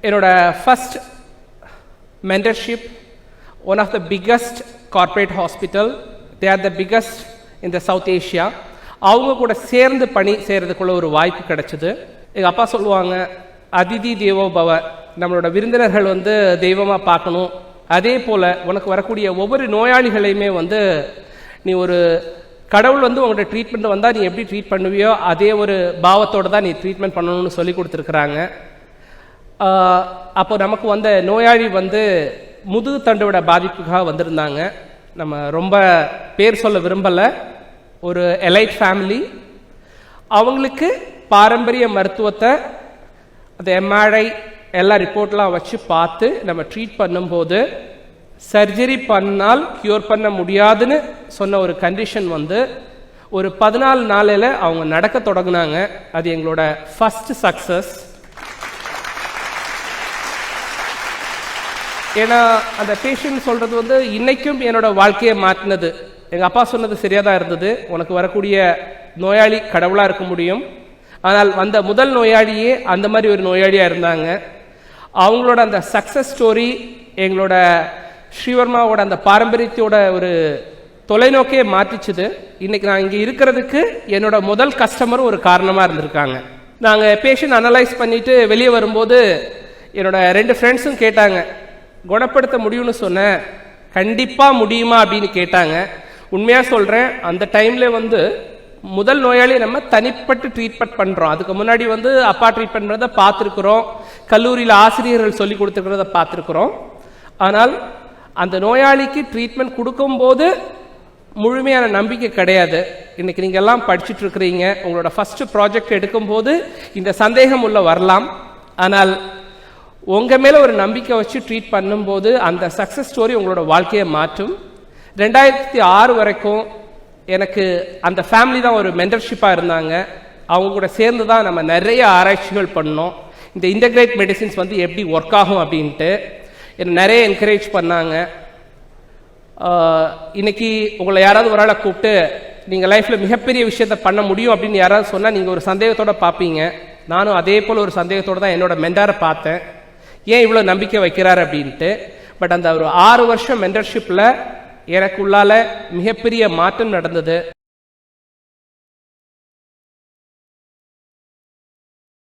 என்னோட first mentorship, one of the biggest corporate hospital, they are the biggest in the South Asia. அவங்க கூட சேர்ந்து பணி செய்கிறதுக்குள்ள ஒரு வாய்ப்பு கிடைச்சிது. எங்கள் அப்பா சொல்லுவாங்க, அதிதி தேவோ பவ, நம்மளோட விருந்தினர்கள் வந்து தெய்வமாக பார்க்கணும். அதே போல் உனக்கு வரக்கூடிய ஒவ்வொரு நோயாளிகளையுமே வந்து நீ ஒரு கடவுள் வந்து உங்கள்கிட்ட ட்ரீட்மெண்ட் வந்தால் நீ எப்படி ட்ரீட் பண்ணுவியோ அதே ஒரு பாவத்தோடு தான் நீ ட்ரீட்மெண்ட் பண்ணணும்னு சொல்லி கொடுத்துருக்குறாங்க. அப்போ நமக்கு வந்த நோயாளி வந்து முதுகு தண்டுவிட பாதிப்புக்காக வந்திருந்தாங்க. நம்ம ரொம்ப பேர் சொல்ல விரும்பலை, ஒரு எலைட் ஃபேமிலி. அவங்களுக்கு பாரம்பரிய மருத்துவத்தை அந்த எம்ஆர்ஐ எல்லா ரிப்போர்ட்லாம் வச்சு பார்த்து நம்ம ட்ரீட் பண்ணும்போது சர்ஜரி பண்ணால் க்யூர் பண்ண முடியாதுன்னு சொன்ன ஒரு கண்டிஷன் வந்து ஒரு 14 நாளில் அவங்க நடக்க தொடங்கினாங்க. அது எங்களோட ஃபஸ்ட் சக்ஸஸ். ஏன்னா அந்த பேஷண்ட் சொல்கிறது வந்து இன்றைக்கும் என்னோட வாழ்க்கையை மாற்றினது. எங்கள் அப்பா சொன்னது சரியாக தான் இருந்தது, உனக்கு வரக்கூடிய நோயாளி கடவுளாக இருக்க முடியும், ஆனால் வந்த முதல் நோயாளியே அந்த மாதிரி ஒரு நோயாளியாக இருந்தாங்க. அவங்களோட அந்த சக்ஸஸ் ஸ்டோரி எங்களோட ஸ்ரீவர்மாவோட அந்த பாரம்பரியத்தோட ஒரு தொலைநோக்கையே மாற்றிச்சுது. இன்றைக்கி நான் இங்கே இருக்கிறதுக்கு என்னோட முதல் கஸ்டமரும் ஒரு காரணமாக இருந்திருக்காங்க. நாங்கள் பேஷண்ட் அனலைஸ் பண்ணிவிட்டு வெளியே வரும்போது என்னோட 2 ஃப்ரெண்ட்ஸும் கேட்டாங்க, குணப்படுத்த முடியும்னு சொன்னேன், கண்டிப்பாக முடியுமா அப்படின்னு கேட்டாங்க. உண்மையாக சொல்கிறேன், அந்த டைமில் வந்து முதல் நோயாளி நம்ம தனிப்பட்டு ட்ரீட்மெண்ட் பண்ணுறோம். அதுக்கு முன்னாடி வந்து அப்பா ட்ரீட்மெண்ட் பண்ணுறதை பார்த்துருக்குறோம், கல்லூரியில் ஆசிரியர்கள் சொல்லி கொடுத்துருக்கிறத பார்த்துருக்குறோம். ஆனால் அந்த நோயாளிக்கு ட்ரீட்மெண்ட் கொடுக்கும்போது முழுமையான நம்பிக்கை கிடையாது. இன்றைக்கி நீங்கள் எல்லாம் படிச்சுட்டு இருக்கிறீங்க, உங்களோட ஃபஸ்ட்டு ப்ராஜெக்ட் எடுக்கும்போது இந்த சந்தேகம் உள்ள வரலாம். ஆனால் உங்கள் மேலே ஒரு நம்பிக்கை வச்சு ட்ரீட் பண்ணும்போது அந்த சக்ஸஸ் ஸ்டோரி உங்களோட வாழ்க்கையை மாற்றும். 2006 வரைக்கும் எனக்கு அந்த ஃபேமிலி தான் ஒரு மென்டர்ஷிப்பாக இருந்தாங்க. அவங்க கூட சேர்ந்து தான் நம்ம நிறைய ஆராய்ச்சிகள் பண்ணோம். இந்த இன்டகிரேட் மெடிசின்ஸ் வந்து எப்படி ஒர்க் ஆகும் அப்படின்ட்டு என்னை நிறைய என்கரேஜ் பண்ணாங்க. இன்னைக்கு உங்களை யாராவது ஒரு ஆளை கூப்பிட்டு நீங்கள் லைஃப்பில் மிகப்பெரிய விஷயத்தை பண்ண முடியும் அப்படின்னு யாராவது சொன்னால் நீங்கள் ஒரு சந்தேகத்தோடு பார்ப்பீங்க. நானும் அதே போல் ஒரு சந்தேகத்தோடு தான் என்னோட மென்டாரை பார்த்தேன், ஏன் இவ்வளோ நம்பிக்கை வைக்கிறார் அப்படின்ட்டு. பட் அந்த ஒரு 6 வருஷம் மென்டர்ஷிப்பில் எனக்குள்ளால மிகப்பெரிய மாற்றம் நடந்தது.